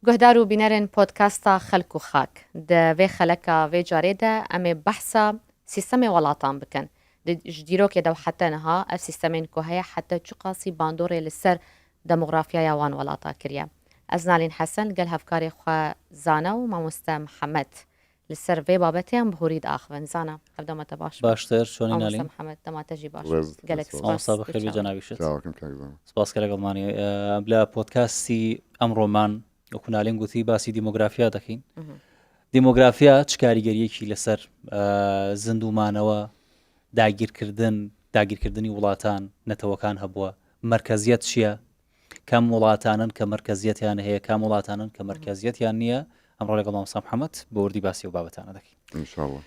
گهدارو بینرن پودکاستا خلق و خاک ده وی خلقا وی جاريدا امی بحثا سیستم ولاتان بکن ده جدیرو که دو حتی نها اف سیستمین که هیا حتی چو قاسی باندوری لسر دموغرافیا یوان ولاتا کریا از نالین حسن گل هفکاری خواه زانا و ماموستا محمد لسر وی بابتی هم بهورید آخوان زانا ابدا باش باشتر شونی ماموستا نالین محمد دماتا جی باش گەلێک سپاس. مامۆستا بەخێر بێ جەنابیشت چاوەکەم کاکزانم. سپاس کە لەگەڵمانی لە پۆدکاستی ئەمڕۆمان وەکو نالین گوتی باسی دیمۆگرافیا دەکەین. دیمۆگرافیا چ کاریگەریەکی لەسەر زیندومانەوە داگیرکردنی وڵاتان نەتەوەکان هەبووە، مرکزیت چییە؟ کام وڵاتانن کە مرکزیەتیان هەیە، کام وڵاتانن کە مرکزیەتیان نییە؟ ئەمڕۆ لەگەڵ مامۆستا محەممەد بە وردی باسی و بابەتانە دەکەین. ئینشاڵڵا.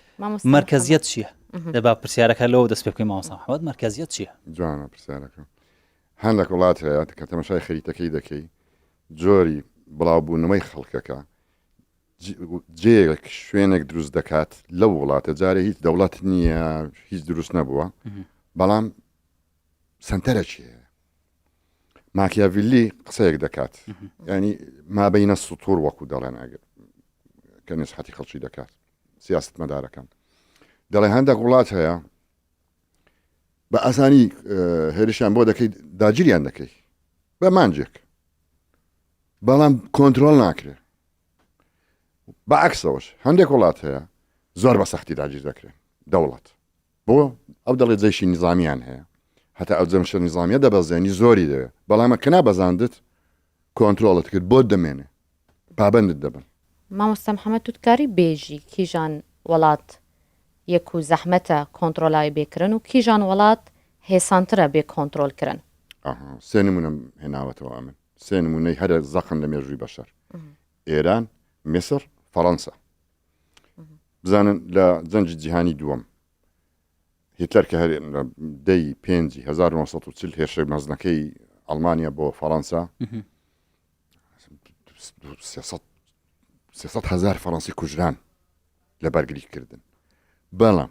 مرکزیت چییە؟ دەبا پرسیارەکە لەوە دەست پێ بکەین مامۆستا محەممەد مرکزیت چییە؟ جوانە پرسیارەکە. هەندێک وڵات هەیە کە تەماشای خەریتەکەی دەکەی جۆری بڵاوبوونەوەی خەڵکەکە جێک شوێنێک دروست دەکات لەو وڵاتە جارێ هیچ دەوڵەت نییە هیچ دروست نەبووە بەڵام سنتەرەکی هەیە ماکیاڤیلی قسەیەک دەکات ینی مابەینە سوتور وەکو دەڵێن ئەگەر کە نسحەتی خەڵکی دەکات سیاست مەدارەکان دەڵێ هەندێک وڵات هەیە بە ئاسانی هێرشیان بۆ دەکەیت داگیریان دەکەی بە مانجێک بەڵام کۆنتترۆل ناکرێت بەعکسەوەش هەندێک وڵات هەیە زۆر بە سەختی داگیر دەکرێن دەوڵەت بۆ ئەو دەڵێت جێشی نظامیان هەیە هەتا ئەو جەمشە نظامیە دەبەزێنی زۆری دەوێت بەڵامە کە نابەزاندت کۆنتترۆڵت کرد بۆ دەمێنێ پابندت دەبن. مامۆستا محەممەد توتکاری بێژی کیژان وڵات یەک و زەحمەتە کۆنتترۆلای بێکردن و کیژان وڵات هێسانترە بێ کۆنتترۆلکردن. سێ نمونەم هێناوەتەوە ئەمن سێ نمونەی هەرە زەخم لە مێژووی بەشەر ئێران میسر فەڕەنسا بزانن لە جەنجی جیهانی دووەم هیتلەر کە هەر دەی 1940 هێرشە مەزنەکەی ئەڵمانیا بۆ فەڕەنسا 300,000 فەڕەنسی کوژران لە بەرگریکردن بەڵام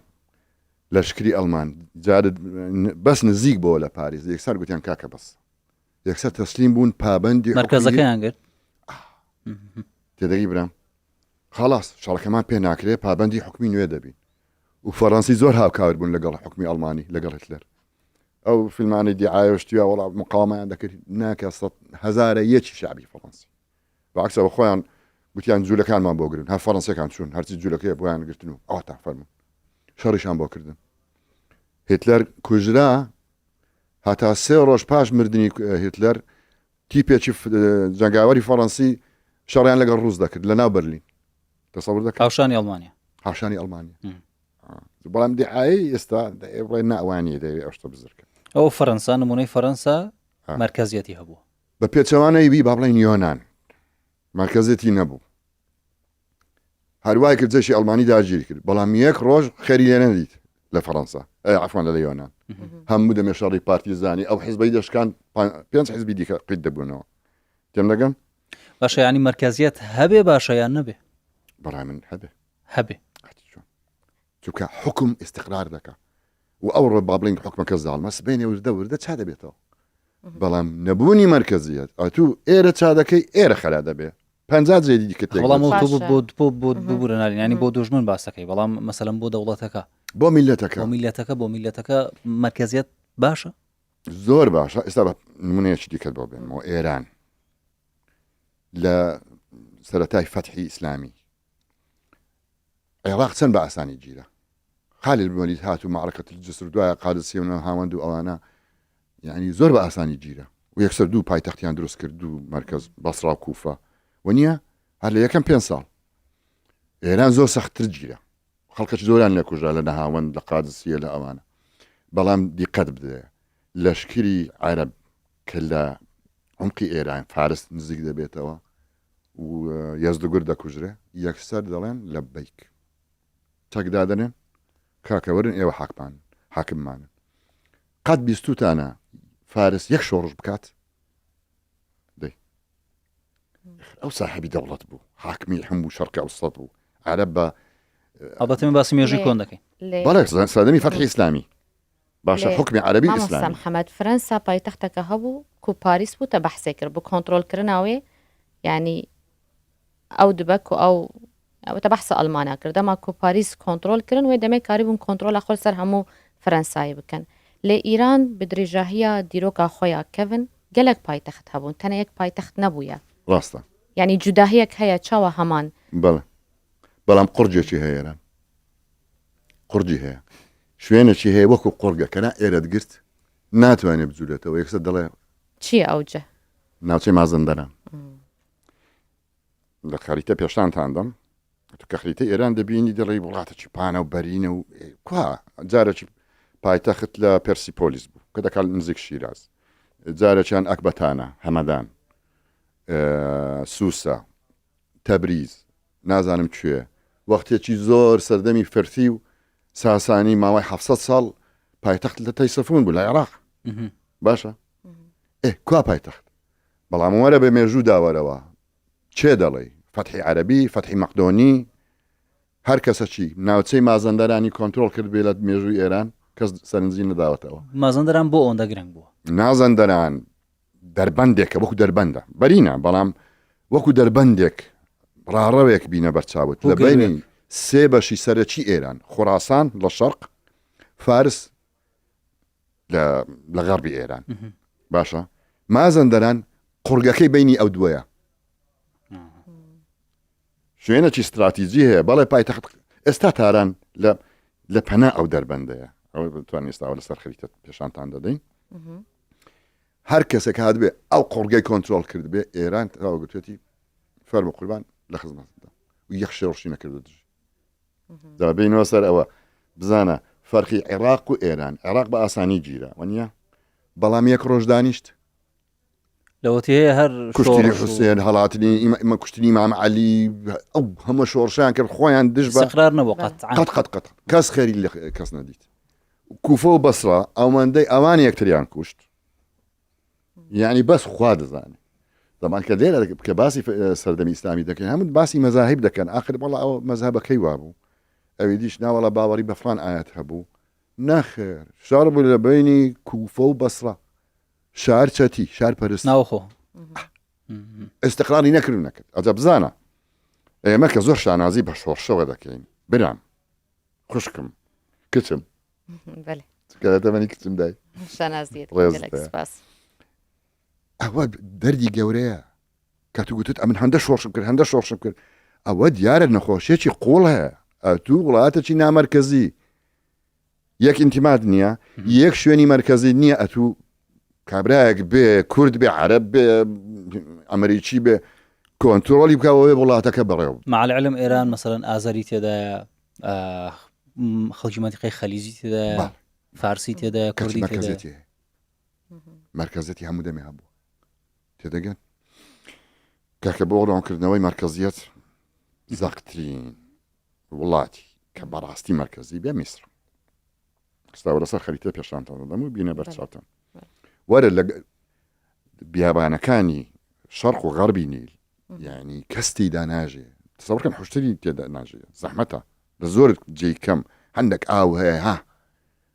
لەشکری ئەڵمان بەس نزیک بۆ لە پاریس یەکسەر گوتیان کاکە بەس یەکسەر تەسلیم بوون پابندی مرکزەکەیان کرد تێدەگی برام خلاص شەڕەکەمان پێ ناکرێت پابندی حکمی نوێ دەبین و فەڕەنسی زۆر هاوکاور بوون لەگەڵ حکمی ئەڵمانی لەگەڵ هیتلەر ئەو فیلمانی دیعایشتیە وڵات مقاومەیان دەکرد ناکە 100,000 شعبی فەڕەنسی بەعکسەوە خۆیان گوتیان جوولەکانمان بۆ گرن هەر فەڕەنسیەکان چوون هەرچی جوولەکەی بۆیان گرتن و ئەوە تا فەرمون شەڕیشان بۆ کردن هیتلەر کوژرا هەتا 3 ڕۆژ پاش مردنی هیتلەر تیپێکی جەنگاوەری فەڕەنسی شەڕیان لەگەڵ ڕووس دەکرد لە ناو بەرلین تەسەوور دەکەن هاوشانی ئەڵمانیا هاوشانی ئەڵمانیا بەڵام دیعایی ئێستا بڵێ ناوانی دەوێت ئەوشتە بزرگکە ئەو فەڕەنسا نمونەی فەڕەنسا مرکزیەتی هەبووە بە پێچەوانەی بی با بڵێن یۆنان مرکزێتی نەبوو هەروای کرد جێشی ئەڵمانی داگیری کرد بەڵام یەک ڕۆژ خەری لێ نەدیت لە فەڕەنسا عەفوان لە یۆنان هەموو دەمێ شەڕی پارتیزانی ئەو حیزبەی دەشکان 5 حیزبی دیکە قیت دەبوونەوە تێم دەگەم باشە ینی مرکزیت هەبێ باشە یان نەبێ بەڕای من هەبێ چونکە حکم استقرار دەکە و ئەو ڕۆ با بڵین حکومەکە زاڵمە سبێنێ وردە چا دەبێتەوە بەڵام نەبوونی مرکزیت ئەتوو ئێرە چا دەکەی ئێرە خەرا دەبێ 50 جێدی دیکە بەڵام بۆ ببوورە نالین ینی بۆ دوژمن باسەکەی بەڵام مەسەلەن بۆ دەوڵەتەکە بۆ میلەتەکە مرکزیت باشە زۆر باشە ئێستا بە نمونەیەکی دیکەت بۆ بێنەوە ئێران لە سەرەتای فەتحی ئیسلامی عێراق چەند بە ئاسانی گیرە خالد بن ولید هات و معرکەت الجسر دوایە قادسیە و هاوەند و ئەوانە یعنی زۆر بە ئاسانی گیرە و یەکسەر 2 پایتەختیان دروست کرد و مرکز بەسرا و کوفە و نییە هەر لە یەکەم 5 ساڵ ئێران زۆر سەختتر گیرە خەڵکەش زۆران لێ کوژرا لە نەهاوەند لە قادسیە لە ئەوانە بەڵام دیقەت بدەیە لەشکری عەرەب کە لە عمقی ئێران فارس نزیک دەبێتەوە و یەزدگور دەکوژرێ یەکسەر دەڵێن لە بەیک چەکدادنێن کاکەوەرن ئێوە حاکممانن قەت بیستوتانە فارس یەک شۆڕژ بکات دەی ئەو ساحبی دەوڵەت بوو حاکمی هەموو شەرقی ئەوسەد بوو عەرەب بە ئەڵبەتە باسی مێژووی کۆن دەکەین بەڵێ سەردەمی فەتحی ئیسلامی باشە حکمی عەرەبی ئیسلامی محەممەد فەرەنسا پایتەختەکە هەبوو کو پاریس بوو تە بەحسێ کرد بۆ کۆنتترۆلکردناوێ ینی ئەو دبک و ئەو تە بەحسە ئەڵمانیا کرد دەما کو پاریس کۆنتترۆل کردن وێ دەمێ کاریبوون کۆنتترۆل خۆل سەر هەموو فەرەنسایی بکەن لێ ئیران بدرێژاهیە دیرۆکا خۆیان کەون gelek پایتەخت هەبوون تەنە یەک پایتەخت نەبووە ڕاستە یعنی جوداهەیەک هەیە چاوە هەمان بەڵێ بەڵام قورجێکی هەیەران قورجی هەیە شوێنێکی هەیە وەکو قۆرگە کەنا ئێرەت گرت ناتوانێت بجوولێتەوە یەکسە دەڵێ چییە ئەوجە ناوچەی مازندەران لە خەریتە پێشتانتاندەم کە خەریتە ئێران دەبینی دەڵێ وڵاتێکی پانە و بەرینە و کوا جارێکی پایتەخت لە پەرسیپۆلیس بوو کە دەکات نزیک شیراز جارێکیان ئەکبەتانە هەمەدان سووسە تەبریز نازانم کوێ وەختێکی زۆر سەردەمی فەرسی و ساسانی ماوەی 700 ساڵ پایتەخت لە تەیسەفون بوو لە عێراق باشە کوا پایتەخت بەڵام وەرە بە مێژوو داوەرەوە چێ دەڵێ فەتحی عەرەبی فەتحی مەقدۆنی هەر کەسەکی ناوچەی مازەندەرانی کۆنتترۆل کرد بێ لە مێژووی ئێران کەس سەرنجی نەداوەتەوە مازەندەران بۆ ئەوەندە گرنگ بووە نازەندەران دەربەندێکە وەکو دەربەندە بەرینە بەڵام وەکو دەربەندێک ڕاڕەوێک بینە بەرچاوت لە بینی سێ بەشی سەرەکی ئێران خوراسان لە شەرق فارس لە غەربی ئێران باشە مازەندەران قورگەکەی بینی ئەو دووەیە شوێنێکی استراتیجی هەیە بەڵێ پایتەخت ئێستا تاران لە پەنا ئەو دەربەندەیە ئەو بتوانین ئێستاوە لەسەر خەریتە پێشانتان دەدەین هەر کەسێک هات بێ ئەو قورگەی کۆنتترۆل کرد بێ ئێران تاوەگوتێتی فەرمە قوربان لە خزمەتدا و یەخ شێڕشی نەکردە دژ دابینەوە سەر ئەوە بزانە فەرقی عێراق و ئێران عێراق بە ئاسانی گیرە وەنیە بەڵام یەک ڕۆژ دانیشت لەوەتی هەیە هەر کوشتنی حوسێن هەڵاتنی ئمە کوشتنی مام عەلی ئەو هەمە شۆڕشیان کرد خۆیان دژ بە استقرار نەبوو قەت کەس خێری لە کەس نەدیت کوفە و بەسرا ئەوەندەی ئەوان یەکتریان کوشت یعنی بەس خوا دەزانێت زمان کە دێرە کە باسی سەردەمی ئیسلامی دەکەن هەموو باسی مەزاهب دەکەن آخر بەڵا ئەو مەزهبەکەی وابوو ئەوی دیش ناوەڵە باوەڕی بە فڵان ئاەت هەبوو نەخێر شار بوو لە بینی کوفە و بەسرا شار چەتی شار پەرست ناوخۆ استقراری نەکرد نەکرد ئەجە بزانە ئێمە کە زۆر شانازی بە شۆڕشەوە دەکەین برام خوشکم کچم دەمەنی کچم دای ئەوە دەردی گەورەیە کە تو گوتت ئەمن هەندە شۆڕشم کرد هەندە شۆڕشم کرد ئەوە دیارە نەخۆشیێکی قوڵ هەیە ئەتوو وڵاتێکی نامەرکەزی یەک ئینتیماد نییە یەک شوێنی مەرکەزی نییە ئەتوو کابراایەک بێ کورد بێ عەرەب بێ ئەمریکی بێ کۆنتترۆلی بکەوە وڵاتەکە بەڕێوە مع العلم ئێران مەسەڵەن ئازاری تێدایە خەڵکی مەنتیقەی خەلیجی تێدایە فارسی تێدایە کوردی مەرکەزێتی مەرکەزێتی هەموو دەمێ هەبوو تێدەگەن کاکە بۆ ڕۆنکردنەوەی مەرکەزیەت زەقترین وڵاتی کە بەڕاستی مەرکەزی بێ میسر ئێستا لەسەر خەریتە پێشانتان دەدەم و بینە بەرچاوتان وەرە لە بیابانەکانی شەرق و غەربی نیل یعنی کەستی داناژێ تەسەوڕکەن حوشتری تێدا ناژێ زەحمەتە لە زۆر جێی کەم هەندێک ئاو هەیە ها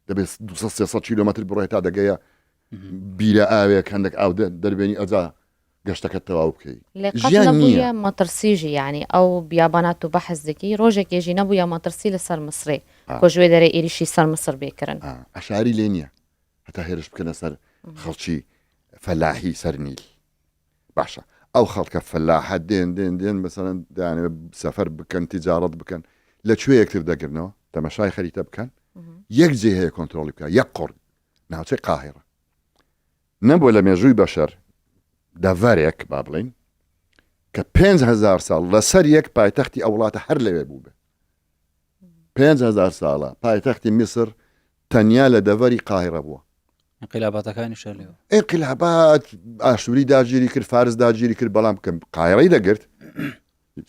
دەبێت 200 کیلۆمەتر بڕۆی تا دەگەیە بیرە ئاوێک هەندێک ئاو دەربێنی ئەجا گەشتەکەت تەواو بکەی ژیان نییە مەترسیژی ینی ئەو بیابانات و بەحەز دەکەی ڕۆژێکێژی نەبووە مەترسی لەسەر مسرێ کۆژوێ دەرێ ئێریشی سەر مسر بێکردن ئەشاری لێ نییە هەتا هێرش بکەنە سەر خەڵکی فەلاحی سەر نیل باشە ئەو خەڵکە فەلاحە دێن بەسەرەن دانێ سەفەر بکەن تیجارەت بکەن لەکوێ یەکتر دەگرنەوە تەمەشای خەریتە بکەن یەک جێ هەیە کۆنتترۆلی بکە یەک قڕ ناوچەی قاهێرە نەبووە لە مێژووی بەشەر دەڤەرێک با بڵین کە 5,000 ساڵ لەسەر یەک پایتەختی ئەو وڵاتە هەر لەوێ بوو بێ 5,000 ساڵە پایتەختی میسر تەنیا لە دەڤەری قاهێرە بووە انقلاباتەکانی شەرلەوە انقلابات ئاشووری داگیری کرد فارس داگیری کرد بەڵام کە قاهێرەی دەگرت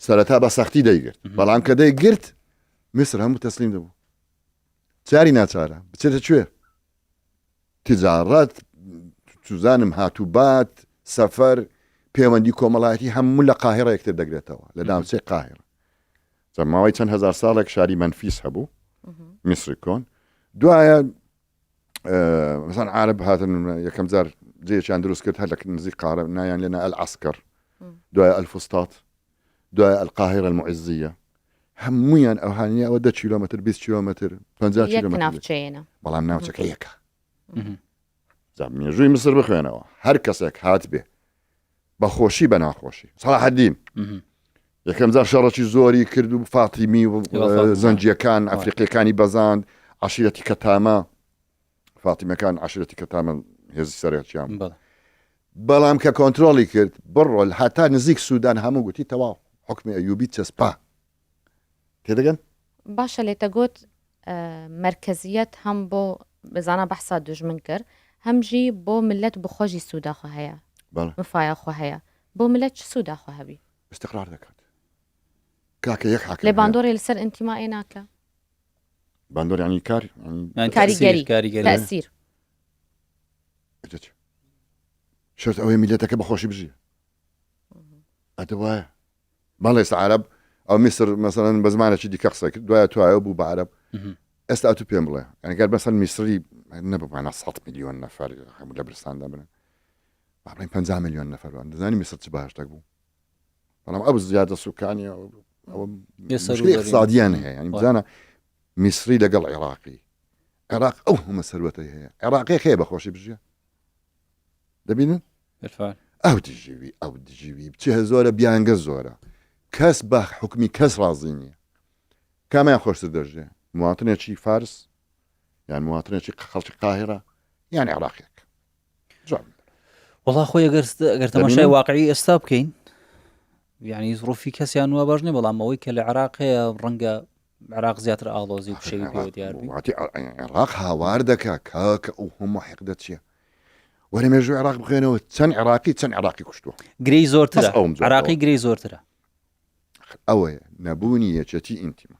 سەرەتا بە سەختی دەیگرت بەڵام کە دەیگرت میسر هەموو تەسلیم دەبوو چاری ناچارە بچێتە کوێ تجارەت توزانم هاتووبات سەفەر پەیوەندی کۆمەڵایەتی هەموو لە قاهێرە یەکتر دەگرێتەوە لە ناوچەی قاهێرە ماوەی چەند هەزار ساڵێک شاری مەنفیس هەبوو میسری کۆن دوایە مثلا عرب هاتن یەکەم جار جێیان دروست کرد هەر لە نزیک قاهێرە نایان لێنە ئەلعەسکەر دوایە ئەلفوستات دوای القاهرة المعزية هەموویان ئەو هاانیا ئەوە 10 کیلومتر 20 کیلومتر 50 یەک کیلومتر ناوچەیەنە بەڵام ناوچەکە یەکە مێژووی مسر بخوێنەوە هەر کەسێک هات بێ بەخۆشی بە ناخۆشی سەلاح الدین یەکەم جار شەڕەکی زۆری کرد و فاتیمی و زەنجیەکان ئەفریقیەکانی بەزاند عشیرەتی کەتامە فاتیمەکان عشیرەتی کەتامە هێزی سەرەکیان بەڵام کە کۆنتترۆلی کرد بڕۆل هەتا نزیک سوودان هەموو گوتی تەواو حکمی ئەیوبی چەسپا تێدەگەن باشە لێتە گوت مرکزیت هەم بۆ بزانە بەحسا دوژمن کرد هەمژی بۆ ملت بخۆشی سووداخوا هەیە مفایەخوا هەیە بۆ ملت چ سووداخوا هەبی استقرار دەکات کاکە یەک حاکم لێ باندۆڕی لەسەر ئینتیمائی ناکە باندۆر ینی کار کاریگەری تەسیر شرط ئەوەی میلەتەکە بەخۆشی بژیە ئەتە وایە بەڵێ عەرەب ئەو میسر مەسەڵەن بە زمانێکی دیکە قسە کرد دوایە توایە بوو بە عەرەب ئێستا ئەتو پێم بڵێ ئەگەر مەسەڵ میسری نەبووانە 100 میلیۆن نەفەر هەموو لە برستاندا بنن با بڵێن 50 میلیۆن نەفەروان دەزانی میسر چ باشتر بوو بەڵام ئەو زیادە سوکانی ئەوە مشکلی اقتصادیان هەیە ینی بزانە میسری لەگەڵ عێراقی عێراق ئەو هەمە سەروەتەی هەیە عێراقی خێ بەخۆشی بژیە دەبینن ئەو دژیوی بچێ زۆرە بیانگە زۆرە کەس بە حکمی کەس ڕازی نییە کامیان خۆشتر دەژێ مواتنێکی فارس یان مواتنێکی خەڵکی قاهرە یان عێراقیەک وڵا خۆی ئەگەر تەماشای واقعی ئێستا بکەین یعنی ظروفی کەسیان وە باش نیە بەڵام ئەوەی کە لە عێراقەیە ڕەنگە عێراق زیاتر ئاڵۆزی شەوی پێوە دیار عێراق هاوار دەکا کاکە ئەو هەموو حقدەت چییە وەرە مێژوو عێراق بخێنەوە چەند عێراقی کوشتووە گرەی زۆرترە عێراقی گرەی زۆرترە ئەوەیە نەبوونی یەکەتی ئینتیما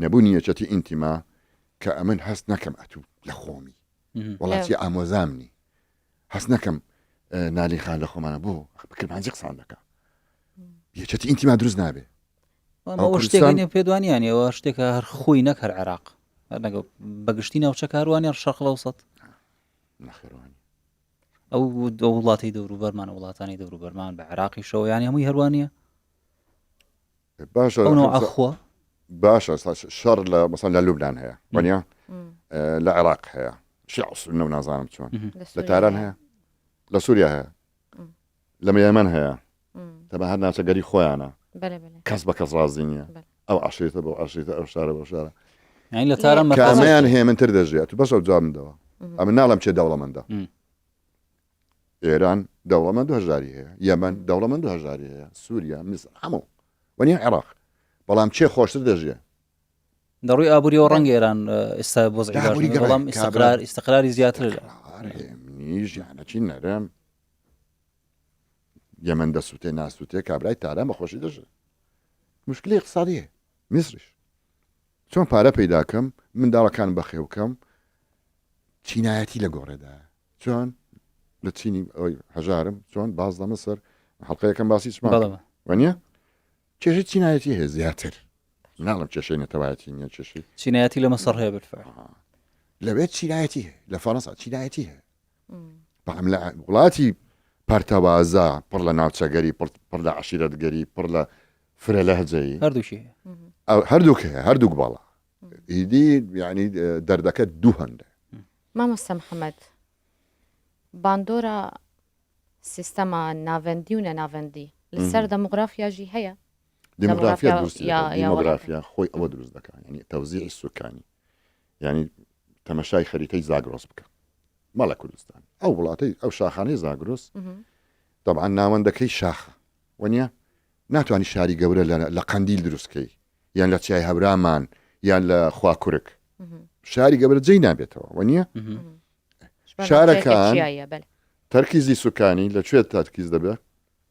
نەبوونی یەکەتی ئینتیما کە ئەمن هەست نەکەم ئەتوو لە خۆمی وڵاتی ئامۆزامنی هەست نەکەم نالی خان لە خۆمانە بۆ بکرمانجی قسان دەکە یەکەتی ئینتیما دروست نابێ ئەوە شتێک پێدوانیانی ئەوە شتێکە هەر خۆی نەکەر عێراق بەگشتی ناوچە کاروانی شەرق لەوسەد نەخێوانی ئەو وڵاتی دەوروبەرمان وڵاتانی دەوروبەرمان بە عێراقی شەوەیانی هەمووی هەروانیە باشە ئەخوا باشە شەڕ لە مەسەڵەن لە لوبنان هەیە وانیا لە عێراق هەیە شیعە و سونە و نازانم چۆن لە تاران هەیە لە سووریا هەیە لە یەمەن هەیە تەبە هەر ناچەگەری خۆیانە کەس بە کەس ڕازی نییە ئەو عشرێتە بۆ عشرێتە ئەو شارە بۆ شارە لە تاران کامیان هەیە منتر دەژێت و بەس ئەو جواب مندەوە ئەمە ناڵم چێ دەوڵەمەندە ئێران دەوڵەمەند و هەژاری هەیە یەمەن دەوڵەمەند و هەژاری هەیە سووریا میسر هەموو وەنیە عێراق بەڵام چێ خۆشتر دەژێ دەڕووی ئابوووریەوە ڕەنگە ئێران ئێستا بۆزی بەڵام ئیستقراری زیاتر نیژیانەچی نەرم یەمەن دەسووتێ ناسووتێ کابرای تاران بەخۆشی دەژێت مشکلی اقتصادیە میسریش چۆن پارە پەیداکەم منداڵەکان بەخێوکەم چینایەتی لە گۆڕێدا چۆن لە چینی ئەوی هەژارم چۆن باز لە مەسەر حەڵقەیەکەم باسی چمان وەنیە کێشی چینایەتی هەیە زیاتر ناڵم کێشەی نەتەوایەتی نییە کێشی چینایەتی لە مەسەر هەیە بالفعل لەوێت چینایەتی هەیە لە فەڕەنسا چینایەتی هەیە بەڵام لە وڵاتی پەرتەوازە پڕ لە ناوچەگەری پڕ لە عشیرەتگەری پڕ لە فرە لەهجەیی هەردووک هەیە هەردووک باڵا ئیدی یعنی دەردەکە دوو هەندە مامۆستا محەممەد باندۆرە سیستەما ناوەندی و نەناوەندی لەسەر دەموگرافیاژی هەیە دموگرافیا خۆی ئەوە دروست دەکات ینی تەوزیعی سوکانی ینی تەمەشای خەریتەی زاگرۆس بکە مەڵە کوردستان ئەو وڵاتی ئەو شاخانەی زاگرۆس طبعا ناوەندەکەی شاخە وەنیە ناتوانانی شاری گەورە لە قەندیل دروستکەی یان لە چیای هەورامان یان لە خواکوورک شاری گەورە جێی نابێتەوە وەنیە شارەکان تەرکیزی سوکانی لەکوێ تەرکیز دەبێت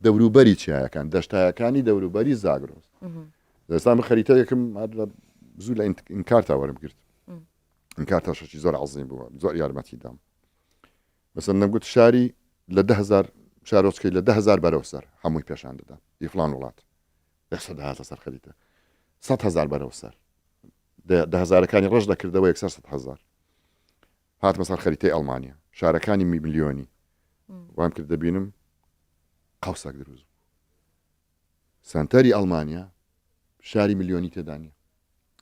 دەوروبەری چیایەکان دەشتایەکانی دەوروبەری زاگرۆس دەستان بە خەریتە یەکم زوو لە ئینکارتا وەرم گرت ئینکارتا شەشی زۆر عەزیم بووە زۆر یارمەتی دام مەسەڵەن نەمگوت شاری لە 10,000 شارۆچکەی لە 10,000 بەرەو سەر هەمووی پێشان دەدا دیفلان وڵات دەسەدا هاتە سەر خەریتە 100,000 بەرەو سەر 10,000ەکانی ڕەش دەکردەوە 100,000 هاتمە سەر خەریتەی ئەڵمانیا شارەکانی میلیۆنی وام کرد دەبینم قەوسێک دروست سنتەری ئەڵمانیا شاری ملیۆنی تێدانە،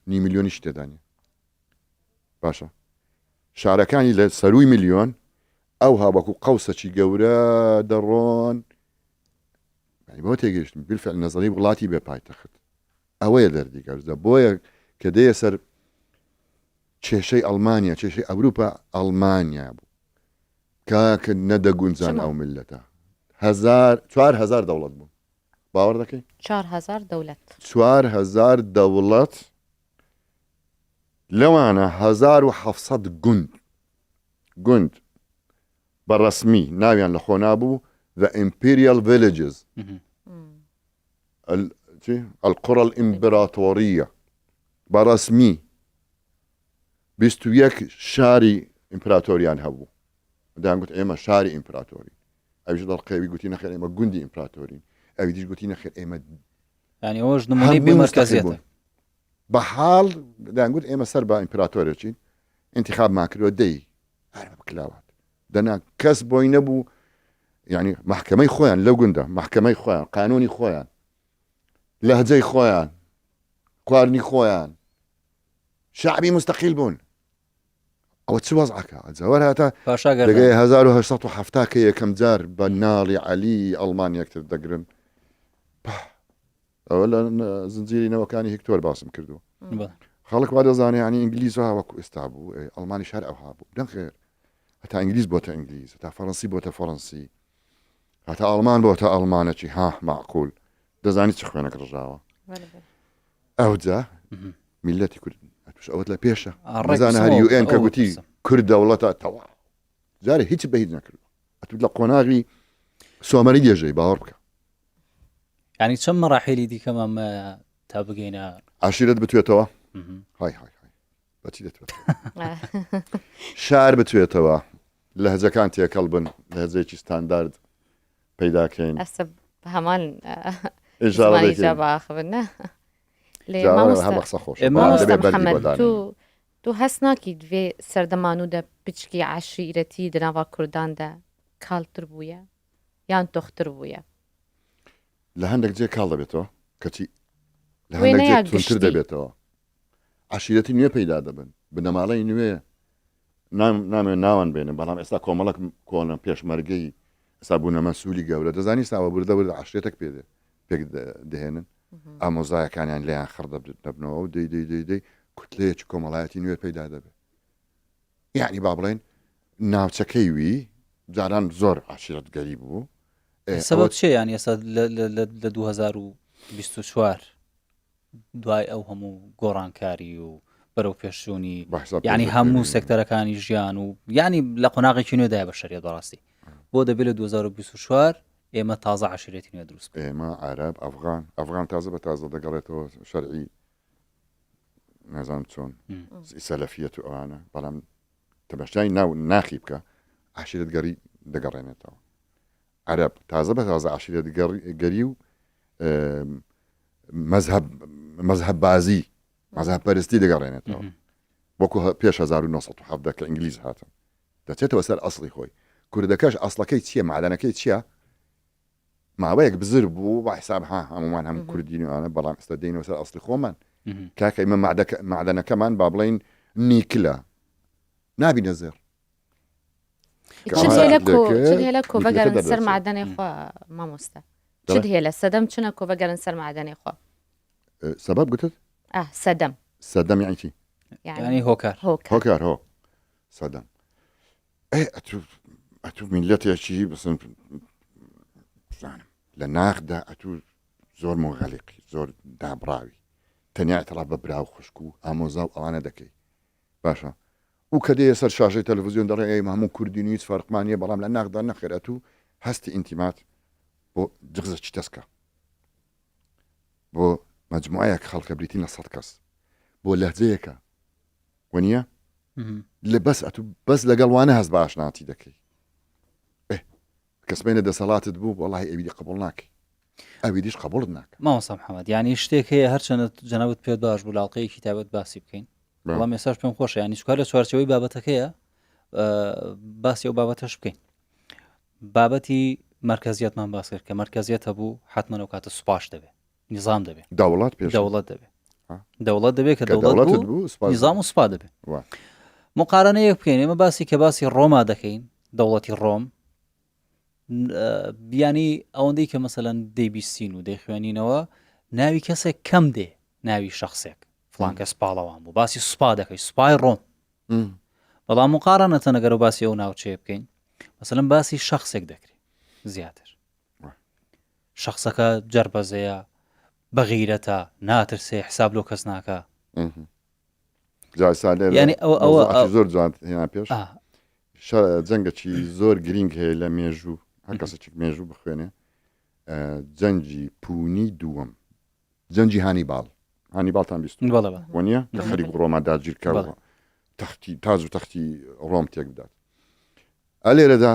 نی ملیۆنیش تێدانە. باشە شارەکانی لە سەروی ملیۆن ئەو هاوەکو قەوسەکی گەورە دەڕۆن بۆ تێگەشتن بالفعل نەزەری وڵاتی بێ پایتەخت ئەوەیە دەردیگەرزە بۆیە کە دەیە سەر کێشەی ئەڵمانیا کێشەی ئەوروپا ئەڵمانیا بوو کاکە نەدەگونجان ئەو ملەتە 4,000 دەوڵەت بوو باوەڕ دەکەی 4,000 دەولەت 4,000 دەوڵەت لەوانە 1,700 گوند بەڕەسمی ناویان لە خۆ نابوو The Imperial Villages القرى الإمبراطورية بەڕەسمی 21 شاری ئیمپراتۆریان هەبوو دایانگوت ئێمە شاری ئیمپراتۆری ئەویش دەڵقەوی گوتی نەخێر ئێمە گوندی ئیمپراتۆرین ئەوی دیش گوتی نەخێر ئێمە ینی ئەوەش نمونەی بێمەرکەزیەتە بە حاڵ دایانگوت ئێمە سەر بە ئیمپراتۆرێکین انتخابمان کردووە دەی هەرمە بکلاوات دەنا کەس بۆی نەبوو یعنی محکەمەی خۆیان لەو گوندە محکەمەی خۆیان قانونی خۆیان لەهجەی خۆیان خواردنی خۆیان شعبی مستەقیل بوون ئەوە چ وەزعەکە جەوەر هاتە دەگەی 1970 کە یەکەم جار بە ناڵی عەلی ئەڵمانیەکتر دەگرن ئەوە لە زنجیرینەوەکانی هێکتۆر باسم کردو خەڵک وا دەزانێ ینی ئینگلیز وەکو ئێستا بوو ئەڵمانی شار ئەوها بوو دەخێر هەتا ئینگلیز بۆتە ئینگلیز هەتا فەڕەنسی بۆتە فەڕەنسی هەتا ئەڵمان بۆتە ئەڵمانەکی ها معقول دەزانی چ خوێنەکە ڕژاوە ئەوجا میلەتی کورد توش ئەوەت لە پێشە ڕزانە هەر UN کە گوتی کورد دەوڵەتە تەواو جارێ هیچ بە هیچ نەکردو ئەتوت لە قۆناغی سۆمەری دێژەی باوەڕ بکە ینی چەند مەراحیلی دیکەمان تا بگەینە عشیرەت بتوێتەوە های بەچی دەتوێت شار بتوێتەوە لەهجەکان تێکەڵ بن لەهجەیەکی ستاندارد پەیداکەین ئەسە هەمان ئێژاوە باخبنە تو هەست ناکی دوێ سەردەمانوودە پچکی عشیرەتی دناوا کورداندا کاڵتر بووە یان تۆختر بووە لە هەندێک جێ کاڵ دەبێتەوە کەچی لە هەندێک جێتر دەبێتەوە عشیرەتی نوێ پەیدا دەبن بنەماڵەی نوێ نامێ ناوان بێنن بەڵام ئێستا کۆمەڵک کۆنە پێشمەرگەی ئێستا بوونە مەسوولی گەورە دەزانی ساوە بردە عشرێتێک پێک دەهێنن ئامۆزایەکانیان لێیان خڕدە دەبنەوە و دەی کوتلەیەکی کۆمەڵایەتی نوێ پەیدا دەبێت یعنی با بڵێن ناوچەکەی وی جاران زۆر عشیرەتگەری بوو سەبەب چێ یانی ئێستا لە 2024 دوای ئەو هەموو گۆڕانکاری و بەرەو پێشچوونی یعنی هەموو سێکتەرەکانی ژیان و ینی لە قۆناغێکی نوێدای بە شەریعەت بەڕاستی بۆ دەبێت لە 2024 ئێمە تازە عشیرەتی نوێ دروست ئێمە عەرەب ئەفغان تازە بە تازە دەگەڕێتەوە شەرعی نازانم چۆن سەلەفیەت و ئەوانە بەڵام تەماشای ناخی بکە عشیرەتگەری دەگەڕێنێتەوە عەرەب تازە بە تازە عشیرەتگەری و مەذهب بازی مەذهب پەرستی دەگەڕێنێتەوە وەکو پێش 1970 کە ئینگلیز هاتن دەچێتەوە سەر ئەسڵی خۆی کوردەکەش ئەسڵەکەی چییە معدەنەکەی چییە ماوەیەک بزر بوو بە حساب هەمومان هەم کوردینیوانە بەڵام ئێستا دێنەوە سەر ئەسڵی خۆمان کاکە ئێمە معدەنەکەمان با بڵێن نیکلە نابینە زێر هێلە کۆڤەگەرن سەر معدەنێ خوا مامۆستا چت هێلە سەدەم چنە کۆڤەگەرن سەر معدەنێ خوا سەبەب گوتت سەدەم یعنی چی یعنی هۆکار هۆ سەدەم ئەتوو میلەتێکی بسن لە ناخدا ئەتوو زۆر مۆغەلیقی زۆر دابراوی تەنیا ئەتەڵا بە براو خوشک و ئامۆزا و ئەوانە دەکەی باشە و کە دێ سەر شاشەی تەلەڤیزیۆن دەڵێ ئەی هەموو کوردی هیچ فەرقمانیە بەڵام لە ناخدا نەخێرەت و هەستی ئینتیمات بۆ جغزەکی تەسکە بۆ مەجموعەیەک خەڵکە بریتین لە 100 کەس بۆ لەهجەیەکە وەنیە لە بەس لەگەڵوانە هەست بە ئاشناتی دەکەی کەسبێنە دەسەڵاتت بوو وەڵاهی ئەویدی قبول ناکەی ئەویدیش قبولت ناکە مامۆستا محەممەد ینی شتێک هەیە هەرچەنە جەنابەت پێ باش بوو لاڵقەیەکی تایبەت باسی بکەین بەڵام ێستاش پێم خۆشە ینی چکار لە چوارچەوەی بابەتەکەیە باسی ئەو بابەتەش بکەین بابەتی مرکزیەتمان باس کرد کە مرکزیەت هەبوو حتمما ئەو کاتە سوپاش دەبێت نظام دەبێت دەوڵەت دەوڵەت دەبێت کە دەوڵەت بوو نظام و سوپا دەبێت مقارنەیەک بکەین ئێمە باسی کە باسی ڕۆما دەکەین دەوڵەتی ڕۆم بیانی ئەوەندەی کە مەسەلەن دەیبیستین و دەیخوێنینەوە ناوی کەسێک کەم دێ ناوی شخصێک فڵان کەس پاڵەوان بوو باسی سوپا دەکەی سوپای ڕۆم بەڵام مقارنەتە نەگەر باسی ئەو ناوچەیە بکەین مەسەلەن باسی شخصێک دەکرێت زیاتر شخصەکە جەربەزەیە بەغیرەتە ناترسێ حساب لۆ کەس ناکە ینی ئەوە زۆر جوان هێنا پێش جەنگەکی زۆر گرنگ هەیە لە مێژوو هەر کەسێک مێژوو بخوێنێ جەنگی پوونی دووەم جەنگی هانیباڵتان بیست وەنیە کە خەریک ڕۆما داگیرکەوە تەختی تاج و تەختی ڕۆم تێک بدات ئەلێرەدا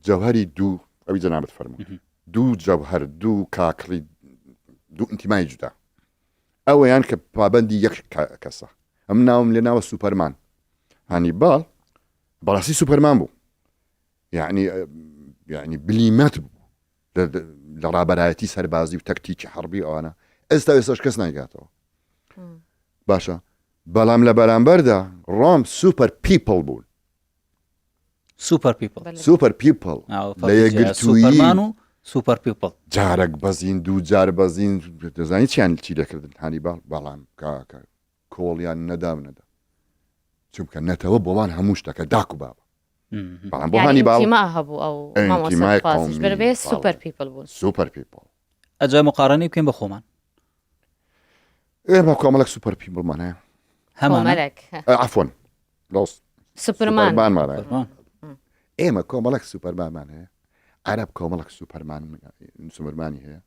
جەوهری دوو ئەوی جەنابەت فەرمووی دوو جەوهر دوو کاکڵی دوو ئینتیمای جودا ئەوەیان کە پابەندی یەک کەسە ئەم ناوم لێ ناوە سوپەرمان هانیباڵ بەڕاستی سوپەرمان بوو یعنی بلیمەت بوو لە ڕابەرایەتی سەربازی و تەکتیکی حەربی ئەوانە ئێستاش کەس نایگاتەوە باشە بەڵام لە بەرامبەردا ڕۆم سوپەر پیپڵ بوون سوپەر پیپڵ لە یەکگرتوویی و سوپەر پیپڵ جارێک بەزین دوو جار بەزین دەزانی چیان چی دەکردن هانیباڵ بەڵام کاکە کۆڵیان نەدا چونکە نەتەوە بۆوان هەموو شتەکە داک و بابە بەڵام بۆ هانیباڵ هەبوو ئەو سوپەر پیپڵ ئەجا مقارنەی بکەین بە خۆمان ئێمە کۆمەڵک سوپەر پیپڵمان هەیە هەمانەك عفۆن سوپەرمان ئێمە کۆمەڵک سوپەرمانمان هەیە عەرەب کۆمەڵک سوپەرمانی هەیە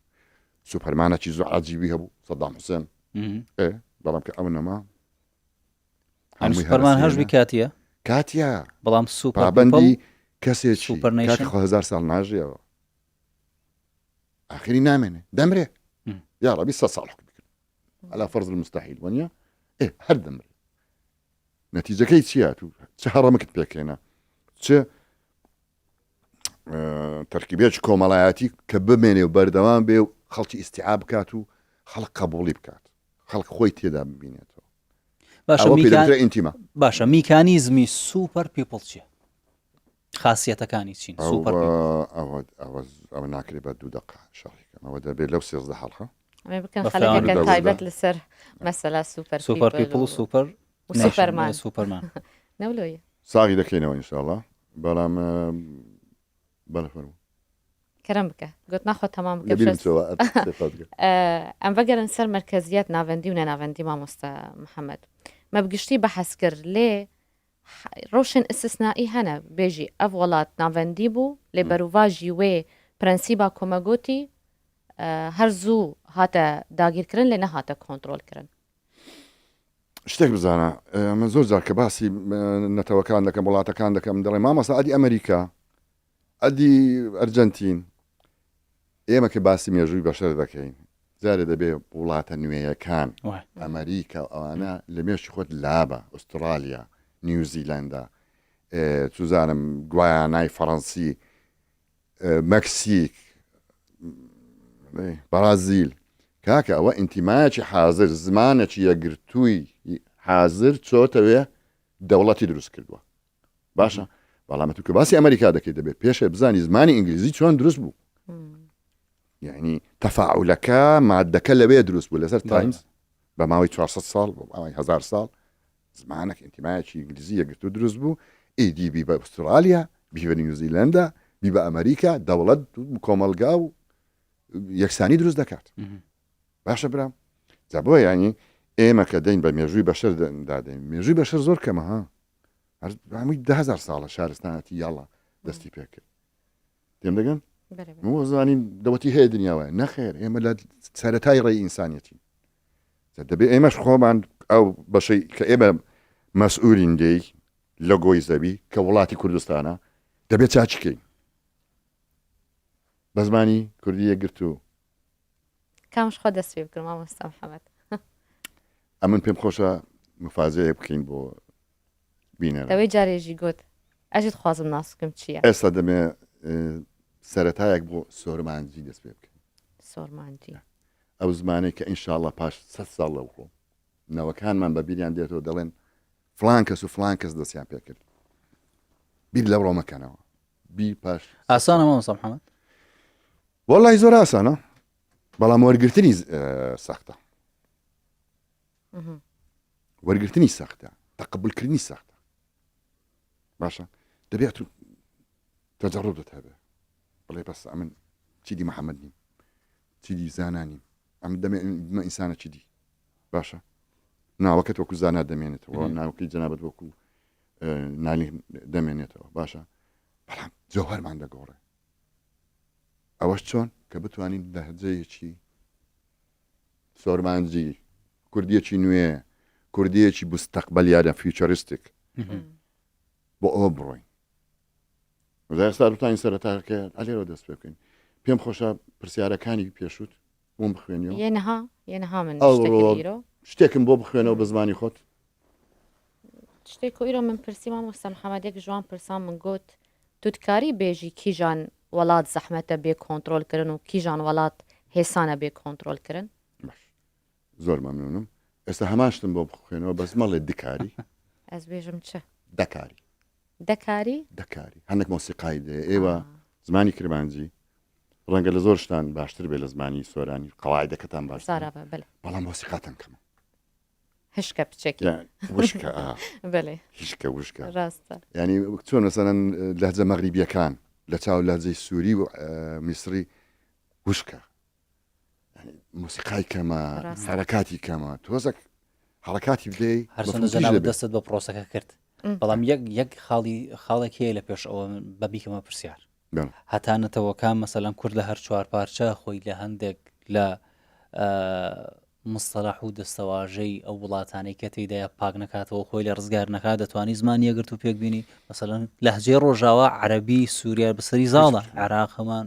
سوپەرمانێکی زۆر عەجیبی هەبوو سەدام حوسێن بەڵام کە ئەو نەما سوپەرمان هەژبی کاتیە بەڵام پابەندی کەسێکی کاکە خۆ 1000 ساڵ ناژیەوە ئاخری نامێنێ دەمرێ یا ڕەبی 100 ساڵ حکم بکرد على فرض المستحيل وەنیە هەر دەمرێ نەتیجەکەی چیە تو چه هەڕەمەکت پێکەێنە چه تەرکیبێکی کۆمەڵایەتی کە بمێنێ و بەردەوام بێ و خەڵکی ئیستیعاب بکات و خەڵک قبوڵی بکات خەڵک خۆی تێدا ببینێتەوە باشە میکانیزمی سوپەر پیپڵ چیە خاصیەتەکانی چین ئەوە ناکرێت بە 2 دقه شەڕێکم ئەوە دەبێت لەو 13 حەڵقە بکەن خەڵکەکە تایبەت لەسەر مەسەلا سوپەر پیپڵ و سوپەرمان نەولۆیە ساغی دەکەینەوە ئینشاءڵڵا بەڵام بەڵفەرموو کەرەم بکە گوت ناخۆ تەمام ئەم بەگەرن سەر مرکزیت ناوەندی و نەناوەندی مامۆستا محەممەد مە بگشتی بەحەس کرد لێ ڕۆشن ئستثنائی هەنە بێژی ئەف وڵات ناوەندی بوو لێ بەروواژی وێ پرەنسیبا کۆمەگوتی هەر زوو هاتە داگیرکردن لێ نەهاتە کۆنتڕۆلکردن شتێک بزانە من زۆر جار کە باسی نەتەوەکان دەکەم وڵاتەکان دەکەم دەڵێ مامەسا ئەدی ئەمریکا ئەدی ئەرجەنتین ئێمە کە باسی مێژووی بەشەر دەکەین جارێ دەبێ وڵاتە نوێیەکان ئەمریکا ئەوانە لە مێشی خۆت لابە ئوسترالیا نیوزیلندا توزانم گوایانای فەڕەنسی مەکسیک بەرازیل کاکە ئەوە ئینتیمایەکی حازر زمانێکی یەکگرتووی حازر چۆتەوێ دەوڵەتی دروست کردووە باشە بەڵامە تو کە باسی ئەمریکا دەکەیت دەبێت پێشە بزانی زمانی ئینگلیزی چۆن دروست بوو یعنی تەفاعولەکە مادەکە لەوێ دروست بوو لەسەر تایمز بە ماوەی 400 ساڵ بۆ ماوەی 1000 ساڵ زمانێک ئینتیمایەکی ئینگلیزی یەکگرتوو دروست بوو ئیدی بی بە ئوسترالیا بی بە نیوزیلندا بی بە ئەمریکا دەوڵەت کۆمەلگا و یەکسانی دروست دەکات باشە برام جا بۆ ینی ئێمە کە دەین بە مێژووی بەشەر دادەین مێژووی بەشەر زۆر کەمە ها هەمووی 10,000 ساڵە شارستانەتی یاڵا دەستی پێکرد تێم دەگەن زانین دەوەتی هەیە دنیاوە نەخێر ئێمە لە سەرەتای ڕێی ئینسانیەتی دەبێت ئێمەش خۆمان ئەو بەشەی کە ئێمە مەسئولین دێی لە گۆی زەوی کە وڵاتی کوردستانە دەبێت چاچکەین بە زمانی کوردی یەکگرتوو کامش خۆ دەست پێ بکەم مامۆستا محەممەد ئەمن پێم خۆشە مفازەیە بکەین بۆ بینە دەوەی جارێژی گوت ئەژت خوازم ناسکم چییە ئێستا دەمێ سەرەتایەک بۆ سۆرمانجی دەست پێ بکەین سۆرمانجی ئەو زمانەی کە ئینشاءڵڵا پاش 100 ساڵ لەوڕۆ نەوەکانمان بە بیریان دێتەوە دەڵێن فلان کەس و فلان کەس دەستیان پێ کرد بیر لەو ڕۆمەکەنەوە بیر پاش ئاسانە مامۆستا محەممەد وەڵای زۆر ئاسانە بەڵام وەرگرتنی سەختە وەرگرتنی سەختە تەقبولکردنی سەختە باشە دەبێت و تەجەڕودت هەبێ بڵێ بەس ئەمن چیدی محەممەد نیم چیدی زانانیم ئەم دەمێ ئینسانە چیدی باشە ناوەکەت وەکو زانات دەمێنێتەوە ناوەکەی جەنابەت وەکو نالی دەمێنێتەوە باشە بەڵام جەوهەرمان دەگۆڕێ ئەوەش چۆن کە بتوانین لەهجەیەکی سۆرمانجی کوردیەکی نوێ کوردیەکی مستەقبەلیانە فیوچەریستیک بۆ ئەوە بڕۆین ئێستا دوتانی سەرەتاکە ئەلێرەوە دەست پێ بکەین پێم خۆشە پرسیارەکانی پێشوت بۆم بخوێنیەوە یەنەها من شتێکم بۆ بخوێنەوە بە زمانی خۆت شتێک و ئیرۆ من پرسی مامۆستا محەممەدێک جوان پرسان من گوت توتکاری بێژی کیژان وڵات زەحمەتە بێ کۆنتترۆلکردن و کیژان وڵات هێسانە بێ کۆنتترۆلکردن زۆر مەمنونم ئێستا هەماشتم بۆ بخوێنەوە بەس مەڵێ دکاری ئەس بێژم چه دەکاری هەندێک مۆسیقای دێ ئێوە زمانی کرمانجی ڕەنگە لە زۆر شتان باشتر بێ لە زمانی سۆرانی قەڵایدەکەتان باشتر بەڵام مۆسیقاتان کەمە هشکە بچێکی وشکە هیچکە وشکە ڕاستە ینی چۆن مەسەلەن لەهجە مەغریبیەکان لە چاو لەهجەی سووری و میسری وشکە موسیقای کەمە حرەکاتی کەمە تۆزێک حرەکاتی بدەی هەرچەندە جەنابەت دەستت بە پرۆسەکە کرد بەڵام یەک خاڵێک هەیە لە پێش ئەوە بە بیکەمە پرسیار هەتانەتەوەکان مەسەلەن کورد لە هەر چوار پارچە خۆی لە هەندێک لە مستەلاح و دەستەواژەی ئەو وڵاتانەی کە تێدایە پاک نکاتەوە خۆی لە ڕزگار نەکات دەتوانی زمانی یەگرت و پێک بینی مەسەلەن لەهجەی ڕۆژاوا عەرەبی سووریا بەسەری زاڵە عێراق هەمان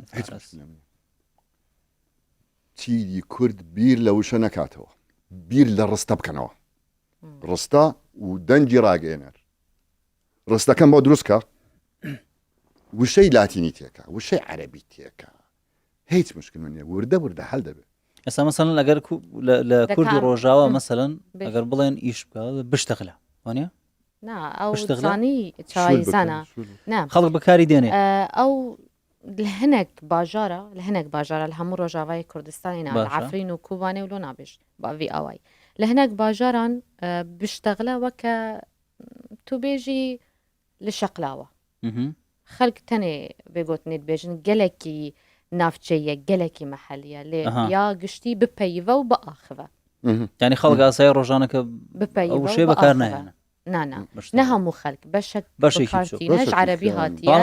چیدی کورد بیر لە وشە نەکاتەوە بیر لە ڕستە بکەنەوە ڕستە و دەنجی ڕاگەێنەر ڕستەکەم بۆ دروستکە وشەی لاتینی تێکە وشەی عەرەبی تێکە هیچ مشکل نیە وردە هەڵ دەبێت ئێستا مەسەلەن ئەگەر لە کوردی ڕۆژاوا مەسەلەن ئەگەر بڵێن ئیش بکە بشتەغلە وانە ئەو زانی چاویزانە خەڵک بەکاری دێنێ ئەو هەنێک باژارە لە هەنێک باژارە لە هەموو ڕۆژاوای کوردستانی عەفرین و کوبانێ و لۆ نابێژ باوی ئەوای لە هەنێک باژاران بشتەغلە وەکە تو بێژی لە شەقلاوە خەڵک تەنێ بێگوتنیت بێژن گەلێکی نافچەیە گەلێکی مەحەلیە لێ یا گشتی بپەیوە و بە ئاخوە یعنی خەڵک ئاسای ڕۆژانەکە بپەیوە بەکار نایەنە نە هەموو خەڵک بەشێک عەرەبی هاتیە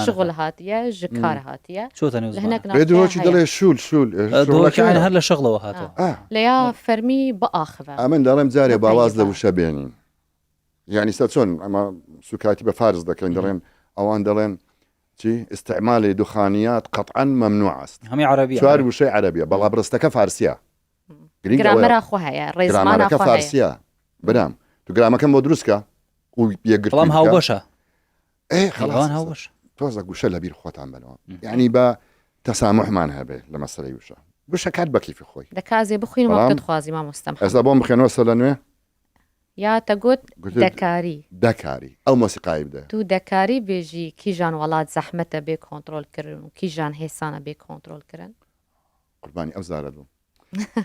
شغل هاتیە ژکار هاتیە ڕێدۆکی دەڵێ شول دۆکیان هەر لە شغلەوە هاتەوە لەیا فەرمی بە ئاخوە ئەمن دەڵێم جارێ باواز لە وشە بێنین یعنی سە چۆن ئەمە سوکاتی بە فارز دەکەین دەڵێن ئەوان دەڵێن چی استعمال دخانيات قطعا ممنوع است همي عربية شوار وشي عربية بلا برستك فارسية جرامر اخوها ريزمان فارسية برام تو جرامر كم بدرسك ويقرا طالما هاو باشا ايه خلاص هاو باشا توزق وش اللي بير خوات عملوا يعني با تسامح معناها به لما صار وشا وش كاتبه كيف اخوي دكازي بخوين وقت خوازي ما مستمح اذا بوم بخين وصل لنوي يا تقول دكاري او موسيقى يبدا تو دكاري بيجي كيجان ولاد زحمته بي كنترول كرن وكيجان هيسانه بي كنترول كرن قرباني او زاردو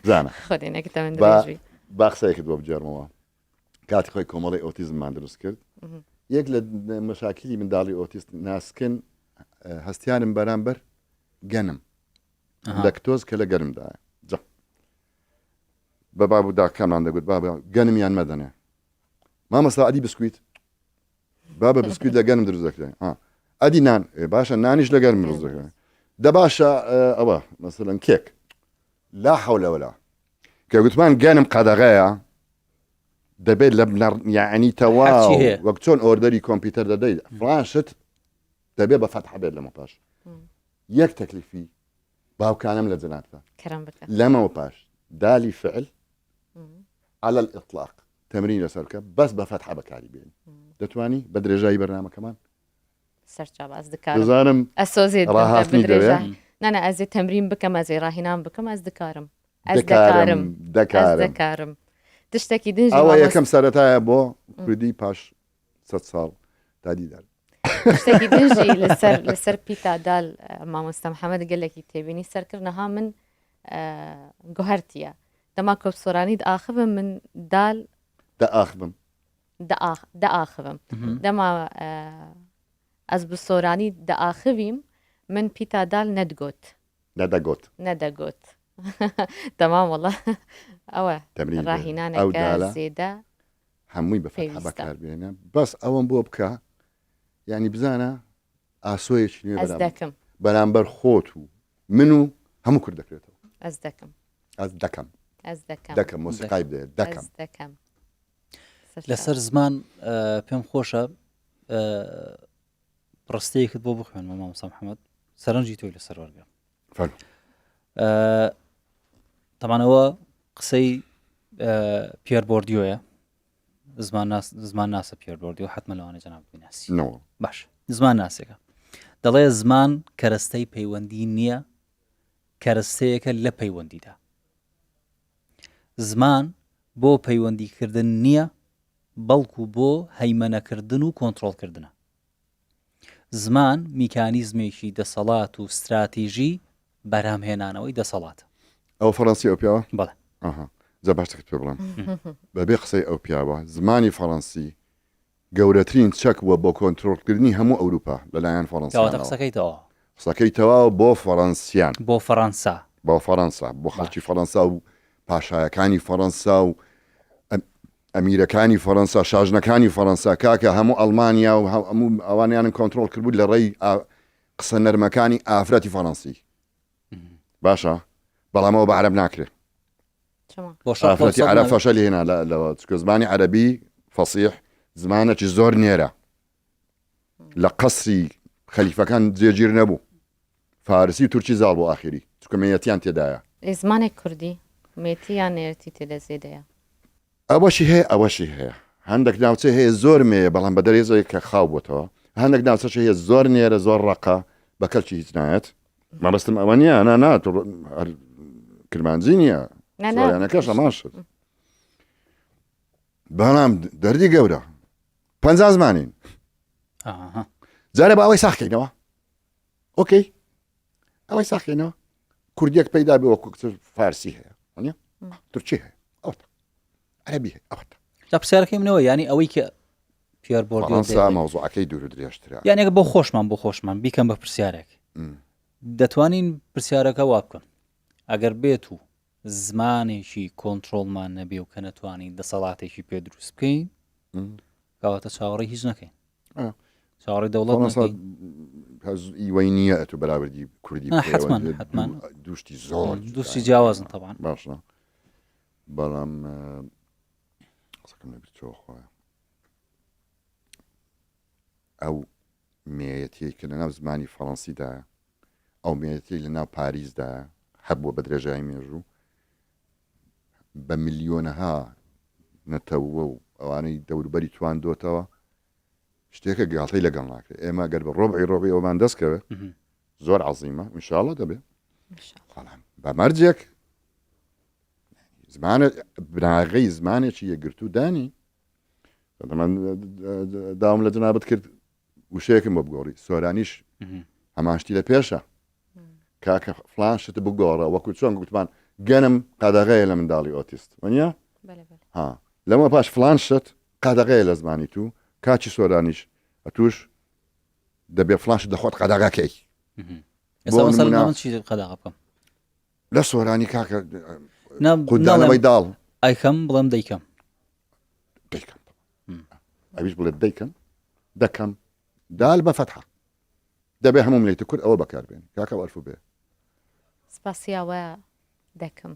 زانا خدي نكت من درجي باخسيك دو بجرموا كاتي خوي كومالي اوتيزم ما درس كرد يك مشاكلي من دالي اوتيست ناسكن هستيان برامبر جنم لاكتوز كلا جنم دا جا بابا دا كان عنده قلت بابا جنم يعني مدني ماما صار ادي بسكويت بابا بسكويت لجنم درزك ادي نان باشا نانيش لجنم درزك ده باشا ابا مثلا كيك لا حول ولا قلت مان جنم قدغايا دبي لبنر يعني تواو وقتون اوردري كمبيوتر داي فرانشت دبي بفتح بيت لما باش يك تكليفي باو كان لزنات كرم بك لما باش دالي فعل على الاطلاق تمرين سركه بس بفتحه بكاري بين دتواني بدري جاي برنامج كمان سرچا باز دكار زانم اسوزي بدري نانا از تمرین بکەم ئەزێ ڕاهێنان بکەم ئەس دکارم دەکارم تشتێکی دنجی ئەوە یەکەم سەرەتایە بۆ کوردی پاش 100 ساڵ دادیدار تشتێکی دنجی لەسەر پیتادال مامۆستا محەممەد گەلێکی تێبینی سەرکردنەها من گوهرتیە دەما کۆپسۆرانی داخبم من دال داخبم دەما ئەس بسۆرانی داخویم من پیتادال نەدەگوت تمام والله ئەوە ڕاهێنانێکە زێدە هەمووی بەفەتحە بەکاربێنە بەس ئەوەم بۆ بکە یعنی بزانە ئاسۆیەکی نوێ بەرامبەر خۆت و من و هەموو کورد دەکرێتەوە ئەس دەکەم مۆسیقای بدێت دەکەم لەسەر زمان پێم خۆشە ڕستەیەکت بۆ بخوێن مامۆستا محەممەد سەرنجی تۆی لەسەر وەرگرم تەمانەوە قسەی پێر بۆردیۆیە زمان ناسە پێر بۆردیۆ حتممە لەوانە جەناب بیناسی باش زمان ناسێکە دەڵێ زمان کەرەستەی پەیوەندی نییە کەرەستەیەکە لە پەیوەندیدا زمان بۆ پەیوەندیکردن نییە بەڵکو بۆ هەیمەنەکردن و کۆنتڕۆڵکردنە زمان میکانیزمێکی دەسەڵات و استراتیژی بەرهەمهێنانەوەی دەسەڵاتە ئەو فەڕەنسی ئەو پیاوە بەڵێ جا باشتەکەت پێ بڵم بەبێ قسەی ئەو پیاوە زمانی فەڕەنسی گەورەترین چەک وە بۆ کۆنتڕۆڵکردنی هەموو ئەوروپا لەلایەن فەڕەنسا قسەکەیتەوە بۆ فەڕەنسیان بۆ فەڕەنسا بۆ خەڵکی فەڕەنسا و پاشایەکانی فەڕەنسا و ئەمیرەکانی فەڕەنسا شاژنەکانی فەڕەنسا کاکە هەموو ئەڵمانیا و هەموو ئەوانیانم کۆنتڕۆڵ کردبوو لە ڕێی قسە نەرمەکانی ئافرەتی فەڕەنسی باشە بەڵامەوە بە عەرەب ناکرێت ئافرەتی عەرەب فەشەل هێنا لەوە چکە زمانی عەرەبی فەسیح زمانێکی زۆر نێرە لە قەسری خەلیفەکان جێگیر نەبوو فارسی و تورکی زاڵ بۆ ئاخری چکە مێیەتیان تێدایە زمانێک کوردی مێتیان نێرتی تێدە زێدەیە ئەوەشی هەیە هەندێک ناوچە هەیە زۆر مێیە بەڵام بە دەرێزەیە کە خاو بۆتەوە هەندێک ناوچەش هەیە زۆر نێرە زۆر ڕقە بە کەلکی هیچ نایەت مەبەستم ئەوە نییە نا کرمانجی نییە زۆریانەکەش ئەماشت بەڵام دەردی گەورە 50 زمانین جارە بە ئەوەی ساخکەینەوە ئۆکەی ئەوەی ساخکەینەوە کوردیەک پەیدا بێ وەکو فارسی هەیە تورکی هەیە ئەوە عەرەبی هەیە ئەوە تا پرسیارەکەی منەوە ینی ئەوەی کە پێر بۆردیۆ مەوزوعەکەی دوور و درێژترە یانێک بۆ خۆشمان بیکەم بە پرسیارێک دەتوانین پرسیارەکە وا بکەن ئەگەر بێت و زمانێکی کۆنتڕۆڵمان نەبێ و کە نەتوانین دەسەڵاتێکی پێ دروست بکەین کەواتە چاوەڕێی هیچ نەکەین چاوەڕێی دەوڵەت ئیوەی نییە ئەتو بەراوردی کوردی حتمان دوشتی زۆر دوستی جیاوازن طبعا باشە بەڵام قسەکەم لەبیر چۆ خۆیە ئەو مێیەتی کە لەناو زمانی فەڕەنسیدایە ئەو مێیەتی لەناو پاریسدایە هەبووە بە درێژایی مێژوو بە ملیۆنەها نەتەوە و ئەوانەی دەوروبەری تواندۆتەوە شتێکە گاڵتەی لەگەڵ ناکرێت ئێمە گەر بە ڕۆبعی ئەومان دەستکەوێت زۆر عەزیمە ئینشاڵڵا دەبێت بە مەرجێک زمانە بناغەی زمانێکی یەکگرتو دانی داوام لە جەنابەت کرد وشەیەکم بۆ بگۆڕی سۆرانیش هەماشتی لە پێشە کاکە فلان شتە بگۆڕە وەکو چۆن گوتمان گەنم قادەغەیە لە منداڵی ئۆتیست وەنیە لەمە پاش فلان شت قادەغەیە لە زمانی تو کاچی سۆرانیش ئەتوش دەبێ فلان شت دەخۆت قادەغەکەی قەداغە بکەم لە سۆرانی کاکە قودانەوەی داڵ ئایکەم بڵێم دەیکەم ئەویش بڵێت دەکەم دال بە فەتحە دەبێ هەموو ملەیتە کورد ئەوە بەکاربێن کاکە ئەلفو بێ سپاسیاوە دەکەم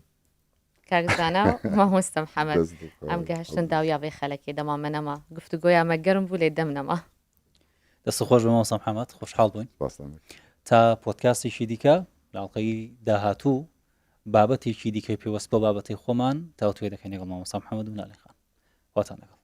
کاکزانە مامۆستا محەممەد ئەم گەهشتن داویاوێ خەلەکی دەما منەما گفتوگۆیامە گەرم بوو لێ دەمنەما دەست خۆش بە مامۆستا محەممەد خۆشحاڵ بووین تا پۆدکاستێکی دیکە لاڵقەی داهاتوو بابەتێکی دیکەی پێوەست بە بابەتی خۆمان تاوتوێ دەکەین لەگەڵ مامۆستا محەممەد و نالێخان واتان لەگەڵ